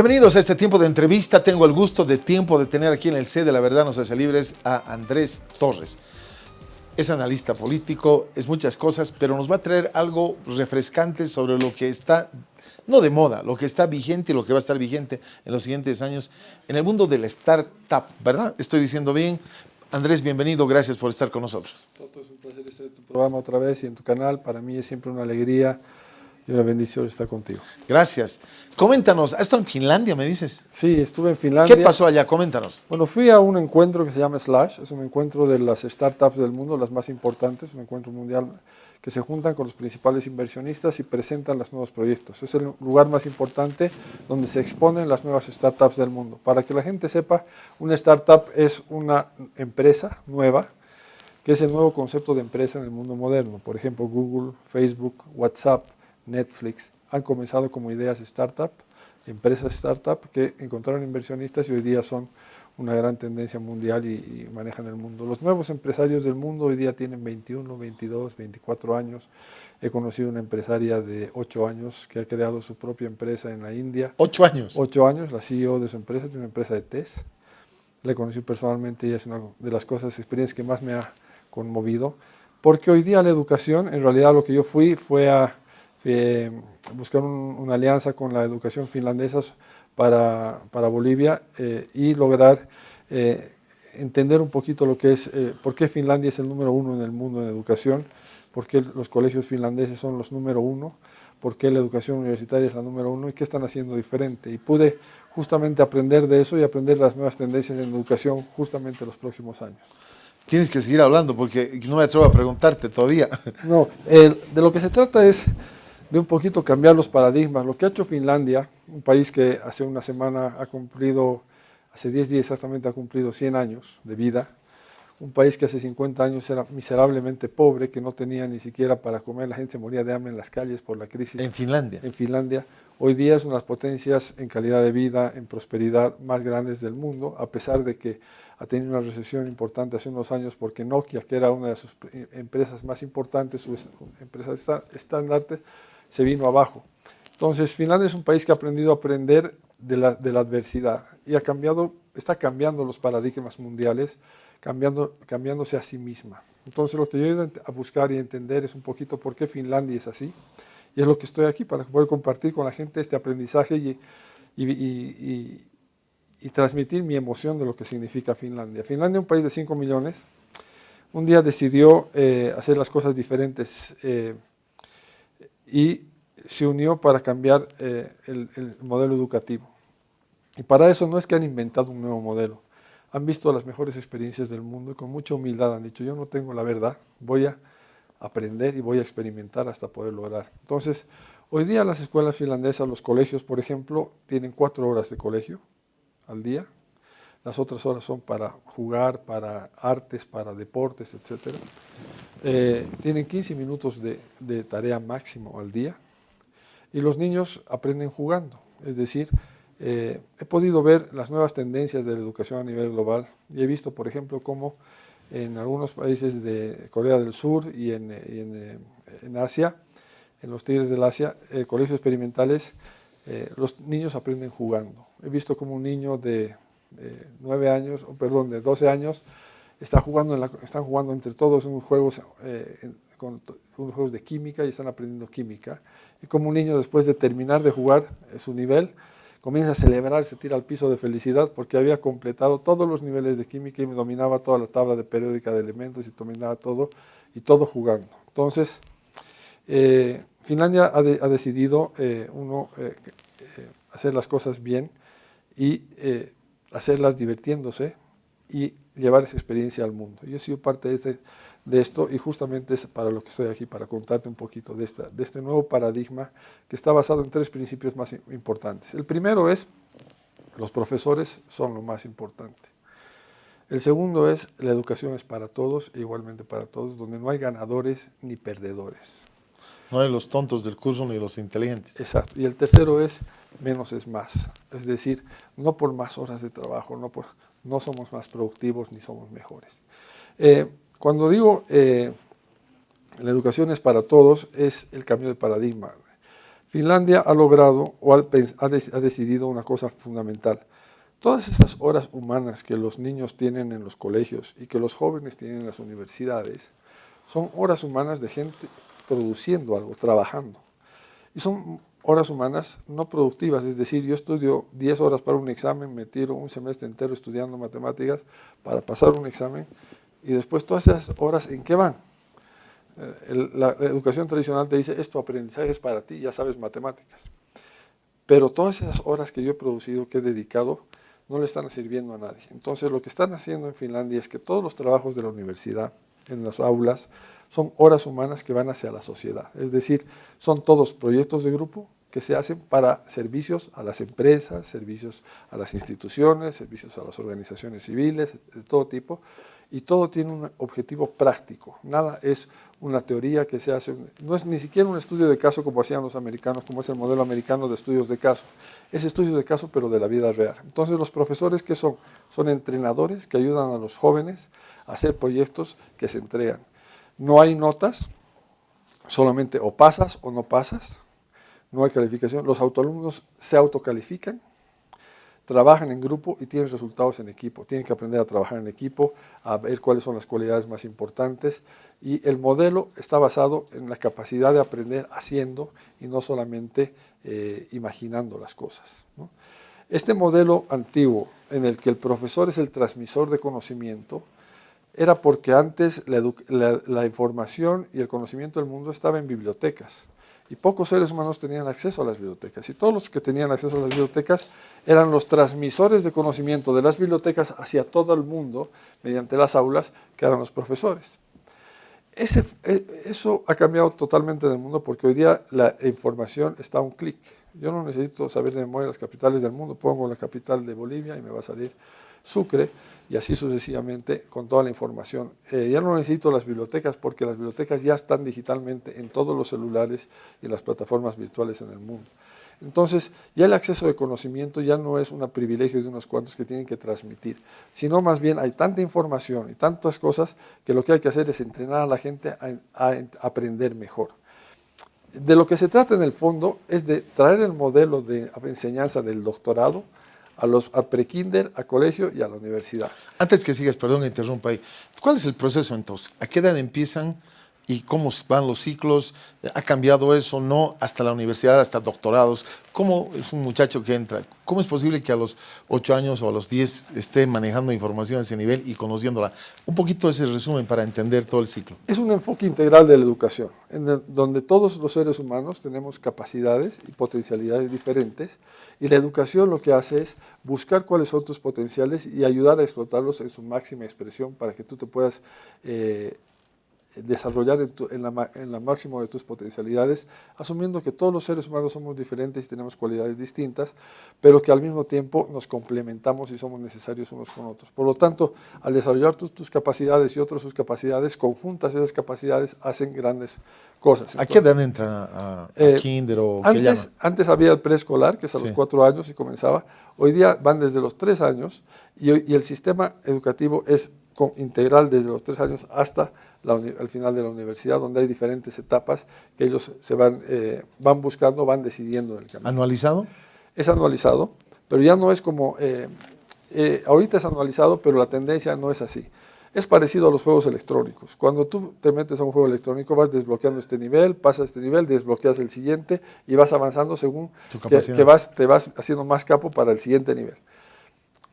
Bienvenidos a este tiempo de entrevista. Tengo el gusto de tener aquí en el C de La Verdad Nos Hace Libres a Andrés Torres. Es analista político, es muchas cosas, pero nos va a traer algo refrescante sobre lo que está, no de moda, lo que está vigente y lo que va a estar vigente en los siguientes años en el mundo de la startup, ¿verdad? Estoy diciendo bien. Andrés, bienvenido, gracias por estar con nosotros. Toto, es un placer estar en tu programa otra vez y en tu canal. Para mí es siempre una alegría y una bendición estar contigo. Gracias. Coméntanos, ¿has estado en Finlandia, me dices? Sí, estuve en Finlandia. ¿Qué pasó allá? Coméntanos. Bueno, fui a un encuentro que se llama Slash, es un encuentro de las startups del mundo, las más importantes, un encuentro mundial que se juntan con los principales inversionistas y presentan los nuevos proyectos. Es el lugar más importante donde se exponen las nuevas startups del mundo. Para que la gente sepa, una startup es una empresa nueva, que es el nuevo concepto de empresa en el mundo moderno. Por ejemplo, Google, Facebook, WhatsApp, Netflix han comenzado como ideas startup, empresas startup que encontraron inversionistas y hoy día son una gran tendencia mundial y manejan el mundo. Los nuevos empresarios del mundo hoy día tienen 21, 22, 24 años. He conocido una empresaria de 8 años que ha creado su propia empresa en la India. 8 años. 8 años, la CEO de su empresa, tiene una empresa de test. La conocí personalmente y es una de las experiencias que más me ha conmovido, porque hoy día la educación, en realidad lo que yo fue a buscar una alianza con la educación finlandesa para Bolivia y lograr entender un poquito lo que es, por qué Finlandia es el número 1 en el mundo en educación, por qué los colegios finlandeses son los número 1, por qué la educación universitaria es la número 1 y qué están haciendo diferente. Y pude justamente aprender de eso y aprender las nuevas tendencias en educación justamente en los próximos años. Tienes que seguir hablando porque no me atrevo a preguntarte todavía. No, de lo que se trata es de un poquito cambiar los paradigmas. Lo que ha hecho Finlandia, un país que hace una semana ha cumplido, hace 10 días exactamente ha cumplido 100 años de vida, un país que hace 50 años era miserablemente pobre, que no tenía ni siquiera para comer, la gente se moría de hambre en las calles por la crisis. En Finlandia. En Finlandia. Hoy día es una de las potencias en calidad de vida, en prosperidad más grandes del mundo, a pesar de que ha tenido una recesión importante hace unos años porque Nokia, que era una de sus empresas más importantes, su empresa estandarte, se vino abajo. Entonces, Finlandia es un país que ha aprendido a aprender de la adversidad y está cambiando los paradigmas mundiales, cambiándose a sí misma. Entonces, lo que yo he ido a buscar y entender es un poquito por qué Finlandia es así, y es lo que estoy aquí para poder compartir con la gente este aprendizaje y transmitir mi emoción de lo que significa Finlandia. Finlandia, un país de 5 millones, un día decidió hacer las cosas diferentes y se unió para cambiar el modelo educativo. Y para eso no es que han inventado un nuevo modelo, han visto las mejores experiencias del mundo y con mucha humildad han dicho, yo no tengo la verdad, voy a aprender y voy a experimentar hasta poder lograr. Entonces, hoy día las escuelas finlandesas, los colegios, por ejemplo, tienen 4 horas de colegio al día. Las otras horas son para jugar, para artes, para deportes, etc. Tienen 15 minutos de tarea máximo al día y los niños aprenden jugando. Es decir, he podido ver las nuevas tendencias de la educación a nivel global y he visto, por ejemplo, cómo en algunos países de Corea del Sur y en Asia, en los tigres del Asia, colegios experimentales, los niños aprenden jugando. He visto como un niño de 12 años, están jugando entre todos unos juegos de química y están aprendiendo química. Y como un niño después de terminar de jugar su nivel, comienza a celebrar, se tira al piso de felicidad porque había completado todos los niveles de química y dominaba toda la tabla de periódica de elementos y dominaba todo, y todo jugando. Entonces, Finlandia ha decidido hacer las cosas bien y hacerlas divirtiéndose y llevar esa experiencia al mundo. Yo he sido parte de esto y justamente es para lo que estoy aquí, para contarte un poquito de este nuevo paradigma que está basado en 3 principios más importantes. El primero es, los profesores son lo más importante. El segundo es, la educación es para todos e igualmente para todos, donde no hay ganadores ni perdedores. No hay los tontos del curso ni los inteligentes. Exacto. Y el tercero es, menos es más. Es decir, no por más horas de trabajo, no somos más productivos ni somos mejores. Cuando digo la educación es para todos, es el cambio de paradigma. Finlandia ha logrado o ha decidido una cosa fundamental. Todas esas horas humanas que los niños tienen en los colegios y que los jóvenes tienen en las universidades son horas humanas de gente produciendo algo, trabajando. Y son horas humanas no productivas, es decir, yo estudio 10 horas para un examen, me tiro un semestre entero estudiando matemáticas para pasar un examen y después todas esas horas, ¿en qué van? La educación tradicional te dice, esto aprendizaje es para ti, ya sabes matemáticas. Pero todas esas horas que yo he producido, que he dedicado, no le están sirviendo a nadie. Entonces lo que están haciendo en Finlandia es que todos los trabajos de la universidad, en las aulas, son horas humanas que van hacia la sociedad. Es decir, son todos proyectos de grupo que se hacen para servicios a las empresas, servicios a las instituciones, servicios a las organizaciones civiles, de todo tipo, y todo tiene un objetivo práctico. Nada es una teoría que se hace, no es ni siquiera un estudio de caso como hacían los americanos, como es el modelo americano de estudios de caso. Es estudios de caso, pero de la vida real. Entonces, los profesores, ¿qué son? Son entrenadores que ayudan a los jóvenes a hacer proyectos que se entregan. No hay notas, solamente o pasas o no pasas, no hay calificación. Los autoalumnos se autocalifican, trabajan en grupo y tienen resultados en equipo. Tienen que aprender a trabajar en equipo, a ver cuáles son las cualidades más importantes. Y el modelo está basado en la capacidad de aprender haciendo y no solamente imaginando las cosas, ¿no? Este modelo antiguo, en el que el profesor es el transmisor de conocimiento, era porque antes la información y el conocimiento del mundo estaba en bibliotecas. Y pocos seres humanos tenían acceso a las bibliotecas. Y todos los que tenían acceso a las bibliotecas eran los transmisores de conocimiento de las bibliotecas hacia todo el mundo, mediante las aulas, que eran los profesores. Eso ha cambiado totalmente en el mundo, porque hoy día la información está a un clic. Yo no necesito saber de memoria las capitales del mundo, pongo la capital de Bolivia y me va a salir Sucre, y así sucesivamente con toda la información. Ya no necesito las bibliotecas, porque las bibliotecas ya están digitalmente en todos los celulares y en las plataformas virtuales en el mundo. Entonces, ya el acceso de conocimiento ya no es un privilegio de unos cuantos que tienen que transmitir, sino más bien hay tanta información y tantas cosas que lo que hay que hacer es entrenar a la gente a aprender mejor. De lo que se trata en el fondo es de traer el modelo de enseñanza del doctorado a prekinder, a colegio y a la universidad. Antes que sigas, perdón, interrumpa ahí. ¿Cuál es el proceso entonces? ¿A qué edad empiezan y cómo van los ciclos? ¿Ha cambiado eso? ¿No? Hasta la universidad, hasta doctorados. ¿Cómo es un muchacho que entra? ¿Cómo es posible que a los 8 años o a los 10 esté manejando información a ese nivel y conociéndola? Un poquito ese resumen para entender todo el ciclo. Es un enfoque integral de la educación, donde todos los seres humanos tenemos capacidades y potencialidades diferentes, y la educación lo que hace es buscar cuáles son tus potenciales y ayudar a explotarlos en su máxima expresión para que tú te puedas desarrollar en la máxima de tus potencialidades, asumiendo que todos los seres humanos somos diferentes y tenemos cualidades distintas, pero que al mismo tiempo nos complementamos y somos necesarios unos con otros. Por lo tanto, al desarrollar tus capacidades y otros sus capacidades, conjuntas esas capacidades hacen grandes cosas. Entonces, ¿a qué edad entran a kinder o qué llaman? Antes había el preescolar, que es a los 4 años y comenzaba. Hoy día van desde los 3 años y el sistema educativo es integral desde los 3 años hasta al final de la universidad, donde hay diferentes etapas que ellos se van buscando, van decidiendo en el camino. ¿Anualizado? Es anualizado, pero ya no es como, ahorita es anualizado, pero la tendencia no es así. Es parecido a los juegos electrónicos. Cuando tú te metes a un juego electrónico, vas desbloqueando este nivel, pasas este nivel, desbloqueas el siguiente y vas avanzando según te vas haciendo más capo para el siguiente nivel.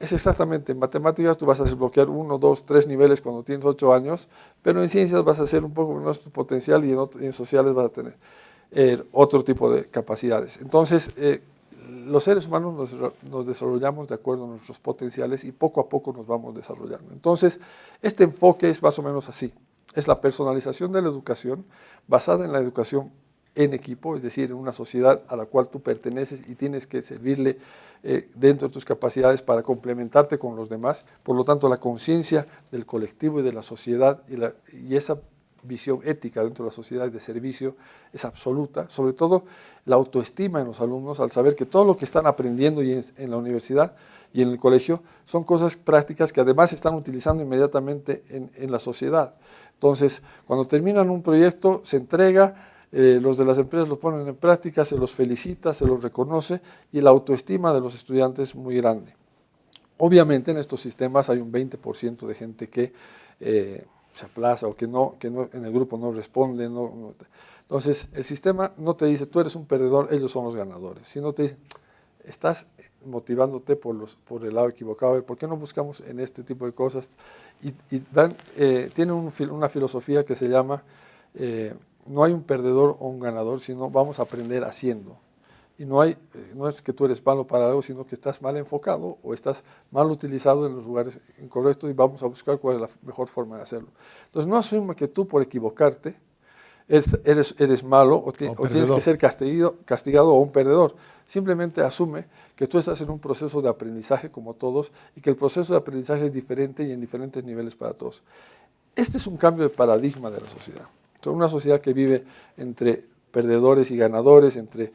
Es exactamente, en matemáticas tú vas a desbloquear 1, 2, 3 niveles cuando tienes 8 años, pero en ciencias vas a hacer un poco menos tu potencial y en sociales vas a tener otro tipo de capacidades. Entonces, los seres humanos nos desarrollamos de acuerdo a nuestros potenciales y poco a poco nos vamos desarrollando. Entonces, este enfoque es más o menos así. Es la personalización de la educación basada en la educación en equipo, es decir, en una sociedad a la cual tú perteneces y tienes que servirle dentro de tus capacidades para complementarte con los demás. Por lo tanto, la conciencia del colectivo y de la sociedad y esa visión ética dentro de la sociedad de servicio es absoluta. Sobre todo, la autoestima en los alumnos al saber que todo lo que están aprendiendo en la universidad y en el colegio son cosas prácticas que además están utilizando inmediatamente en la sociedad. Entonces, cuando terminan un proyecto, se entrega, los de las empresas los ponen en práctica, se los felicita, se los reconoce y la autoestima de los estudiantes es muy grande. Obviamente en estos sistemas hay un 20% de gente que se aplaza o que no en el grupo no responde. Entonces el sistema no te dice tú eres un perdedor, ellos son los ganadores, sino te dice estás motivándote por el lado equivocado. ¿Por qué no buscamos en este tipo de cosas? Tienen una filosofía que se llama no hay un perdedor o un ganador, sino vamos a aprender haciendo. Y no es que tú eres malo para algo, sino que estás mal enfocado o estás mal utilizado en los lugares incorrectos y vamos a buscar cuál es la mejor forma de hacerlo. Entonces no asuma que tú por equivocarte eres malo o tienes que ser castigado o un perdedor. Simplemente asume que tú estás en un proceso de aprendizaje como todos y que el proceso de aprendizaje es diferente y en diferentes niveles para todos. Este es un cambio de paradigma de la sociedad. Son una sociedad que vive entre perdedores y ganadores, entre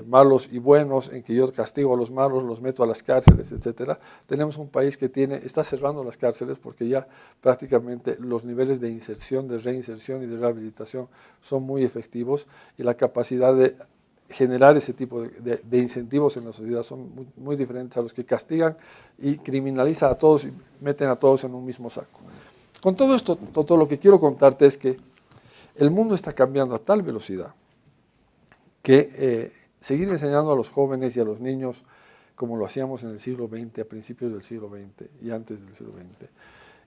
malos y buenos, en que yo castigo a los malos, los meto a las cárceles, etc. Tenemos un país que está cerrando las cárceles porque ya prácticamente los niveles de inserción, de reinserción y de rehabilitación son muy efectivos y la capacidad de generar ese tipo de incentivos en la sociedad son muy diferentes a los que castigan y criminalizan a todos y meten a todos en un mismo saco. Con todo esto, todo lo que quiero contarte es que el mundo está cambiando a tal velocidad que seguir enseñando a los jóvenes y a los niños como lo hacíamos en el siglo XX, a principios del siglo XX y antes del siglo XX,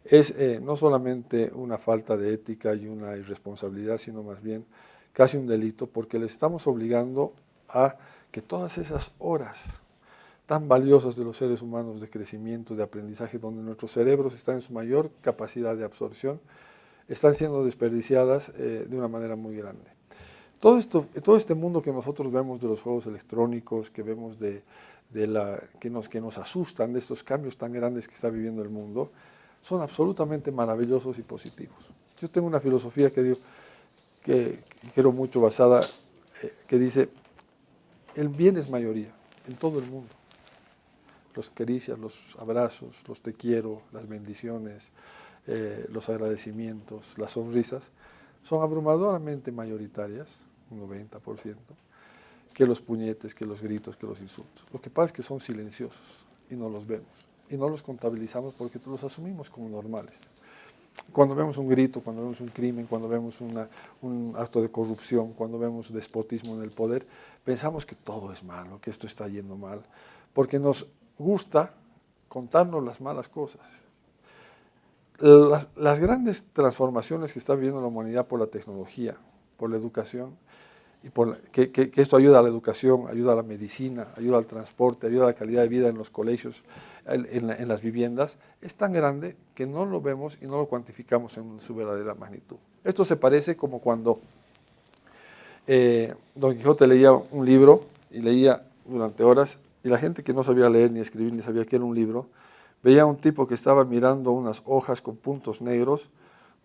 es no solamente una falta de ética y una irresponsabilidad, sino más bien casi un delito, porque les estamos obligando a que todas esas horas tan valiosas de los seres humanos de crecimiento, de aprendizaje, donde nuestros cerebros están en su mayor capacidad de absorción, están siendo desperdiciadas de una manera muy grande. Todo este mundo que nosotros vemos de los juegos electrónicos, que vemos que nos asustan, de estos cambios tan grandes que está viviendo el mundo, son absolutamente maravillosos y positivos. Yo tengo una filosofía que quiero mucho basada, que dice, el bien es mayoría en todo el mundo. Los caricias, los abrazos, los te quiero, las bendiciones, los agradecimientos, las sonrisas, son abrumadoramente mayoritarias, un 90%, que los puñetes, que los gritos, que los insultos. Lo que pasa es que son silenciosos y no los vemos y no los contabilizamos porque los asumimos como normales. Cuando vemos un grito, cuando vemos un crimen, cuando vemos un acto de corrupción, cuando vemos despotismo en el poder, pensamos que todo es malo, que esto está yendo mal, porque nos gusta contarnos las malas cosas. Las grandes transformaciones que está viviendo la humanidad por la tecnología, por la educación, y que esto ayuda a la educación, ayuda a la medicina, ayuda al transporte, ayuda a la calidad de vida en los colegios, en las viviendas, es tan grande que no lo vemos y no lo cuantificamos en su verdadera magnitud. Esto se parece como cuando Don Quijote leía un libro y leía durante horas, y la gente que no sabía leer ni escribir ni sabía que era un libro, veía a un tipo que estaba mirando unas hojas con puntos negros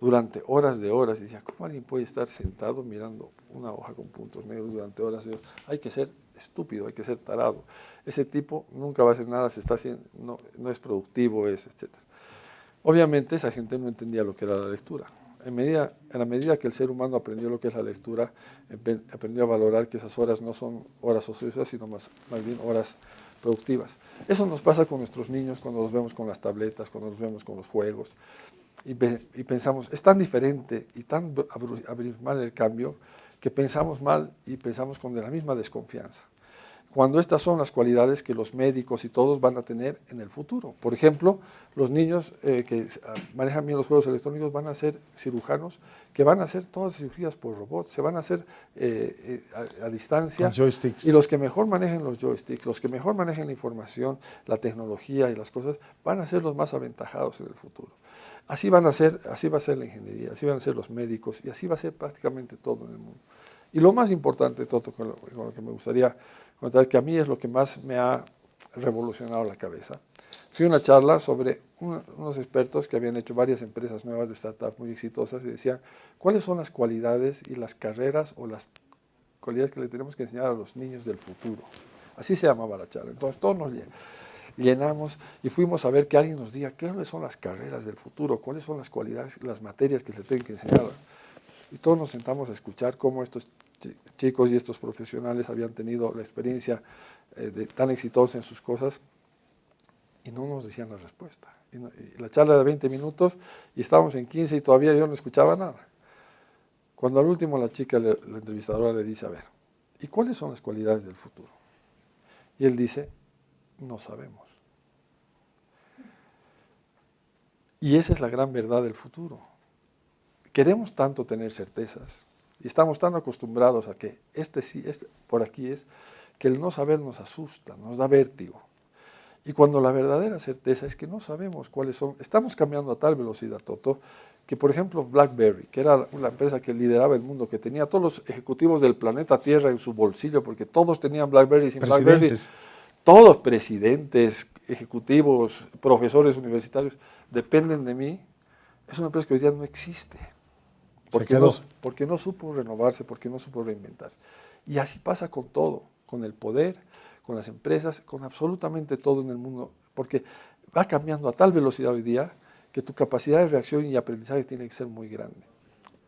durante horas de horas, y decía, ¿cómo alguien puede estar sentado mirando una hoja con puntos negros durante horas de horas? Hay que ser estúpido, hay que ser tarado. Ese tipo nunca va a hacer nada, no es productivo, etc. Obviamente esa gente no entendía lo que era la lectura. En la medida que el ser humano aprendió lo que es la lectura, aprendió a valorar que esas horas no son horas ociosas, sino más bien horas productivas. Eso nos pasa con nuestros niños cuando los vemos con las tabletas, cuando los vemos con los juegos. Y pensamos, es tan diferente y tan abismal el cambio que pensamos mal y pensamos con la misma desconfianza. Cuando estas son las cualidades que los médicos y todos van a tener en el futuro. Por ejemplo, los niños que manejan bien los juegos electrónicos van a ser cirujanos que van a hacer todas las cirugías por robots, se van a hacer a distancia. Con joysticks. Y los que mejor manejen los joysticks, los que mejor manejen la información, la tecnología y las cosas, van a ser los más aventajados en el futuro. Así va a ser la ingeniería, así van a ser los médicos y así va a ser prácticamente todo en el mundo. Y lo más importante de todo, con lo que me gustaría contar, que a mí es lo que más me ha revolucionado la cabeza. Fui a una charla sobre unos expertos que habían hecho varias empresas nuevas de startups muy exitosas y decían, ¿cuáles son las cualidades y las carreras o las cualidades que le tenemos que enseñar a los niños del futuro? Así se llamaba la charla. Entonces todos nos llenamos y fuimos a ver que alguien nos diga cuáles son las carreras del futuro, cuáles son las cualidades, las materias que se tienen que enseñar. Y todos nos sentamos a escuchar cómo estos chicos y estos profesionales habían tenido la experiencia tan exitosa en sus cosas y no nos decían la respuesta. Y la charla de 20 minutos y estábamos en 15 y todavía yo no escuchaba nada. Cuando al último la chica, la entrevistadora le dice, a ver, ¿y cuáles son las cualidades del futuro? Y él dice, no sabemos. Y esa es la gran verdad del futuro. Queremos tanto tener certezas y estamos tan acostumbrados a que por aquí es, que el no saber nos asusta, nos da vértigo. Y cuando la verdadera certeza es que no sabemos cuáles son, estamos cambiando a tal velocidad, Toto, que por ejemplo BlackBerry, que era una empresa que lideraba el mundo, que tenía a todos los ejecutivos del planeta Tierra en su bolsillo, porque todos tenían BlackBerry, sin BlackBerry, todos presidentes, ejecutivos, profesores universitarios, dependen de mí, es una empresa que hoy día no existe, porque no supo renovarse, porque no supo reinventarse. Y así pasa con todo, con el poder, con las empresas, con absolutamente todo en el mundo, porque va cambiando a tal velocidad hoy día que tu capacidad de reacción y aprendizaje tiene que ser muy grande.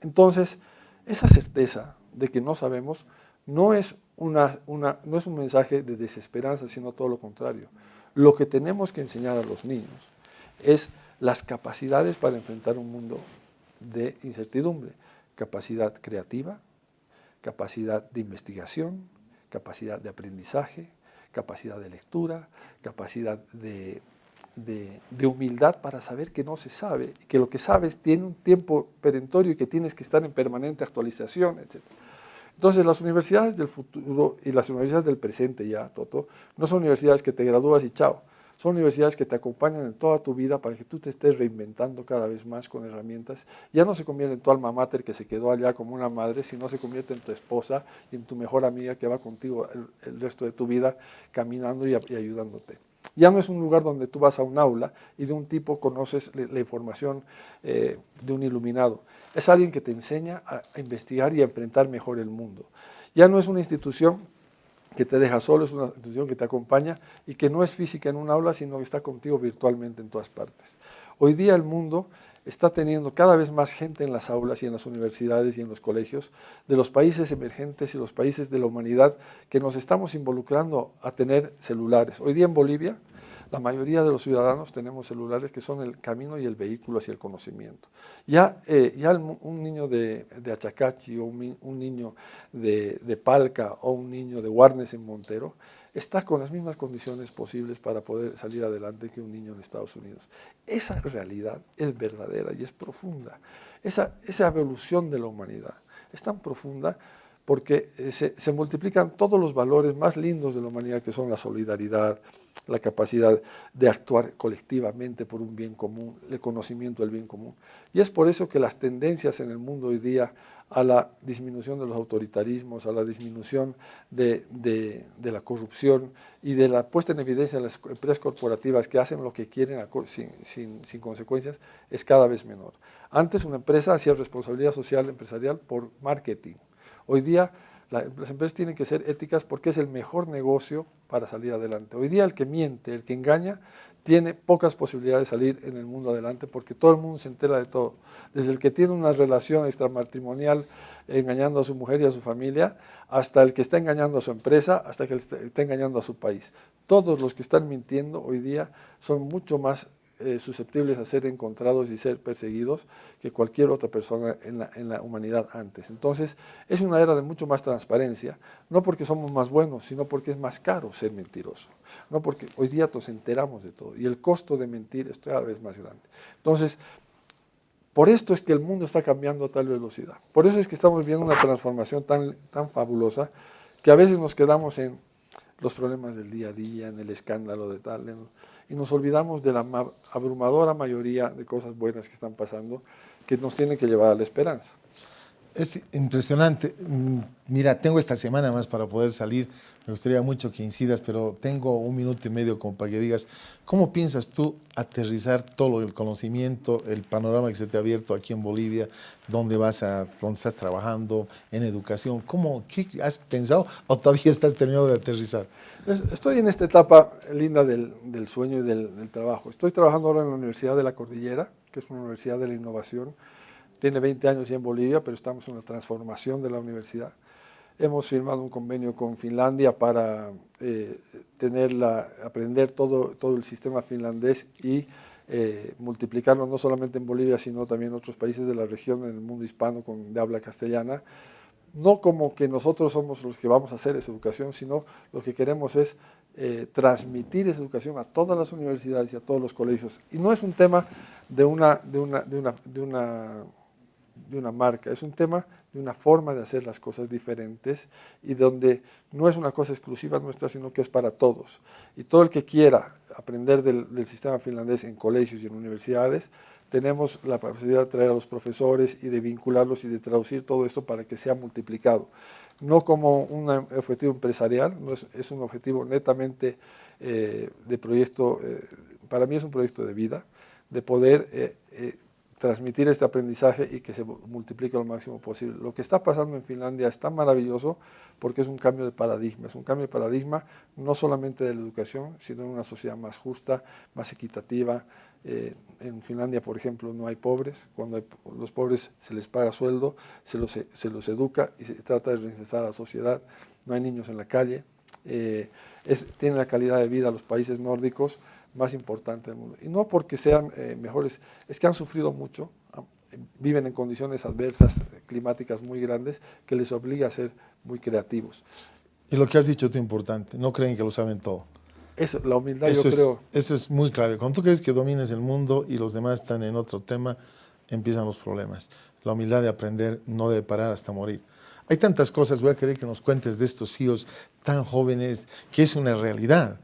Entonces, esa certeza de que no sabemos no es no es un mensaje de desesperanza, sino todo lo contrario. Lo que tenemos que enseñar a los niños es las capacidades para enfrentar un mundo de incertidumbre, capacidad creativa, capacidad de investigación, capacidad de aprendizaje, capacidad de lectura, capacidad de humildad para saber que no se sabe, y que lo que sabes tiene un tiempo perentorio y que tienes que estar en permanente actualización, etc. Entonces, las universidades del futuro y las universidades del presente ya, Toto, no son universidades que te gradúas y chao. Son universidades que te acompañan en toda tu vida para que tú te estés reinventando cada vez más con herramientas. Ya no se convierte en tu alma mater que se quedó allá como una madre, sino se convierte en tu esposa y en tu mejor amiga que va contigo el resto de tu vida caminando y ayudándote. Ya no es un lugar donde tú vas a un aula y de un tipo conoces la información de un iluminado. Es alguien que te enseña a investigar y a enfrentar mejor el mundo. Ya no es una institución que te deja solo, es una institución que te acompaña y que no es física en un aula, sino que está contigo virtualmente en todas partes. Hoy día el mundo está teniendo cada vez más gente en las aulas y en las universidades y en los colegios de los países emergentes y los países de la humanidad que nos estamos involucrando a tener celulares. Hoy día en Bolivia la mayoría de los ciudadanos tenemos celulares que son el camino y el vehículo hacia el conocimiento. Ya un niño de Achacachi o un niño de Palca o un niño de Warnes en Montero está con las mismas condiciones posibles para poder salir adelante que un niño en Estados Unidos. Esa realidad es verdadera y es profunda. Esa evolución de la humanidad es tan profunda porque se multiplican todos los valores más lindos de la humanidad, que son la solidaridad, la capacidad de actuar colectivamente por un bien común, el conocimiento del bien común. Y es por eso que las tendencias en el mundo hoy día a la disminución de los autoritarismos, a la disminución de la corrupción y de la puesta en evidencia de las empresas corporativas que hacen lo que quieren sin consecuencias, es cada vez menor. Antes una empresa hacía responsabilidad social empresarial por marketing. Hoy día las empresas tienen que ser éticas porque es el mejor negocio para salir adelante. Hoy día el que miente, el que engaña, tiene pocas posibilidades de salir en el mundo adelante porque todo el mundo se entera de todo. Desde el que tiene una relación extramatrimonial engañando a su mujer y a su familia, hasta el que está engañando a su empresa, hasta el que está engañando a su país. Todos los que están mintiendo hoy día son mucho más susceptibles a ser encontrados y ser perseguidos que cualquier otra persona en la humanidad antes. Entonces, es una era de mucho más transparencia, no porque somos más buenos, sino porque es más caro ser mentiroso, no porque hoy día nos enteramos de todo y el costo de mentir es cada vez más grande. Entonces, por esto es que el mundo está cambiando a tal velocidad, por eso es que estamos viendo una transformación tan fabulosa que a veces nos quedamos en los problemas del día a día, en el escándalo de tal, y nos olvidamos de la abrumadora mayoría de cosas buenas que están pasando, que nos tienen que llevar a la esperanza. Es impresionante. Mira, tengo esta semana más para poder salir. Me gustaría mucho que incidas, pero tengo 1 minuto y medio como para que digas, ¿cómo piensas tú aterrizar todo el conocimiento, el panorama que se te ha abierto aquí en Bolivia, dónde estás trabajando, en educación? ¿Qué has pensado o todavía estás terminando de aterrizar? Estoy en esta etapa linda del sueño y del trabajo. Estoy trabajando ahora en la Universidad de la Cordillera, que es una universidad de la innovación, tiene 20 años ya en Bolivia, pero estamos en una transformación de la universidad. Hemos firmado un convenio con Finlandia para aprender todo el sistema finlandés y multiplicarlo no solamente en Bolivia, sino también en otros países de la región, en el mundo hispano de habla castellana. No como que nosotros somos los que vamos a hacer esa educación, sino lo que queremos es transmitir esa educación a todas las universidades y a todos los colegios. Y no es un tema de una marca, es un tema de una forma de hacer las cosas diferentes y donde no es una cosa exclusiva nuestra, sino que es para todos. Y todo el que quiera aprender del sistema finlandés en colegios y en universidades, tenemos la posibilidad de traer a los profesores y de vincularlos y de traducir todo esto para que sea multiplicado. No como un objetivo empresarial, no es un objetivo netamente de proyecto, para mí es un proyecto de vida, de poder transmitir este aprendizaje y que se multiplique lo máximo posible. Lo que está pasando en Finlandia es tan maravilloso porque es un cambio de paradigma. Es un cambio de paradigma no solamente de la educación, sino en una sociedad más justa, más equitativa. En Finlandia, por ejemplo, no hay pobres. Cuando los pobres se les paga sueldo, se los educa y se trata de reinsertar a la sociedad. No hay niños en la calle. Tienen la calidad de vida los países nórdicos más importante del mundo. Y no porque sean mejores, es que han sufrido mucho, viven en condiciones adversas, climáticas muy grandes, que les obliga a ser muy creativos. Y lo que has dicho es importante, no creen que lo saben todo. Eso, la humildad, yo creo. Eso es muy clave. Cuando tú crees que domines el mundo y los demás están en otro tema, empiezan los problemas. La humildad de aprender no debe parar hasta morir. Hay tantas cosas, voy a querer que nos cuentes de estos CEOs tan jóvenes, que es una realidad.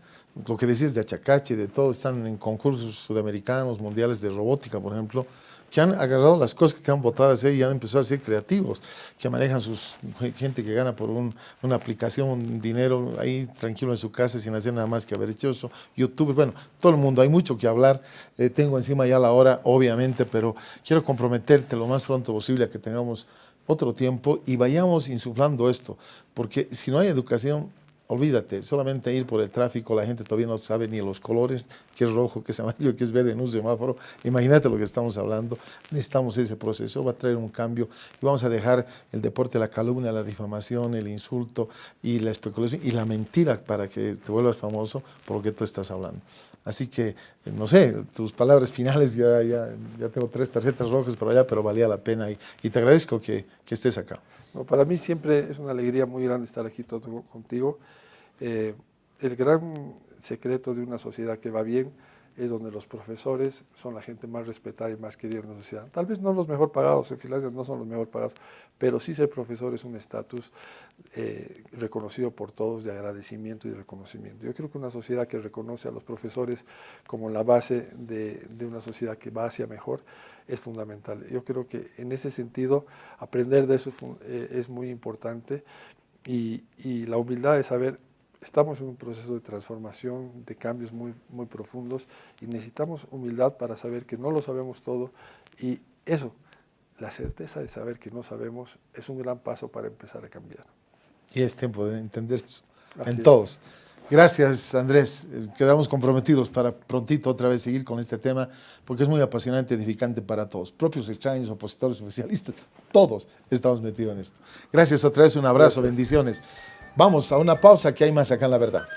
Lo que decías de Achacache, de todo, están en concursos sudamericanos, mundiales de robótica, por ejemplo, que han agarrado las cosas que han votado a hacer y han empezado a ser creativos, que manejan gente que gana por una aplicación, un dinero ahí tranquilo en su casa sin hacer nada más que haber hecho eso, YouTube, bueno, todo el mundo, hay mucho que hablar, tengo encima ya la hora, obviamente, pero quiero comprometerte lo más pronto posible a que tengamos otro tiempo y vayamos insuflando esto, porque si no hay educación, olvídate, solamente ir por el tráfico, la gente todavía no sabe ni los colores, qué es rojo, qué es amarillo, qué es verde en un semáforo. Imagínate lo que estamos hablando. Necesitamos ese proceso, va a traer un cambio y vamos a dejar el deporte, la calumnia, la difamación, el insulto y la especulación y la mentira para que te vuelvas famoso por lo que tú estás hablando. Así que, no sé, tus palabras finales, ya tengo 3 tarjetas rojas por allá, pero valía la pena y te agradezco que estés acá. No, para mí siempre es una alegría muy grande estar aquí todo contigo. El gran secreto de una sociedad que va bien es donde los profesores son la gente más respetada y más querida en la sociedad. Tal vez no los mejor pagados, en Finlandia no son los mejor pagados, pero sí ser profesor es un estatus reconocido por todos de agradecimiento y de reconocimiento. Yo creo que una sociedad que reconoce a los profesores como la base de una sociedad que va hacia mejor es fundamental. Yo creo que en ese sentido aprender de eso es muy importante y la humildad de saber estamos en un proceso de transformación, de cambios muy, muy profundos y necesitamos humildad para saber que no lo sabemos todo y eso, la certeza de saber que no sabemos es un gran paso para empezar a cambiar. Y es tiempo de entender eso Así en es. todos. Gracias, Andrés. Quedamos comprometidos para prontito otra vez seguir con este tema porque es muy apasionante, edificante para todos, propios extraños, opositores, oficialistas, todos estamos metidos en esto. Gracias otra vez, un abrazo, bendiciones. Vamos a una pausa que hay más acá en La Verdad.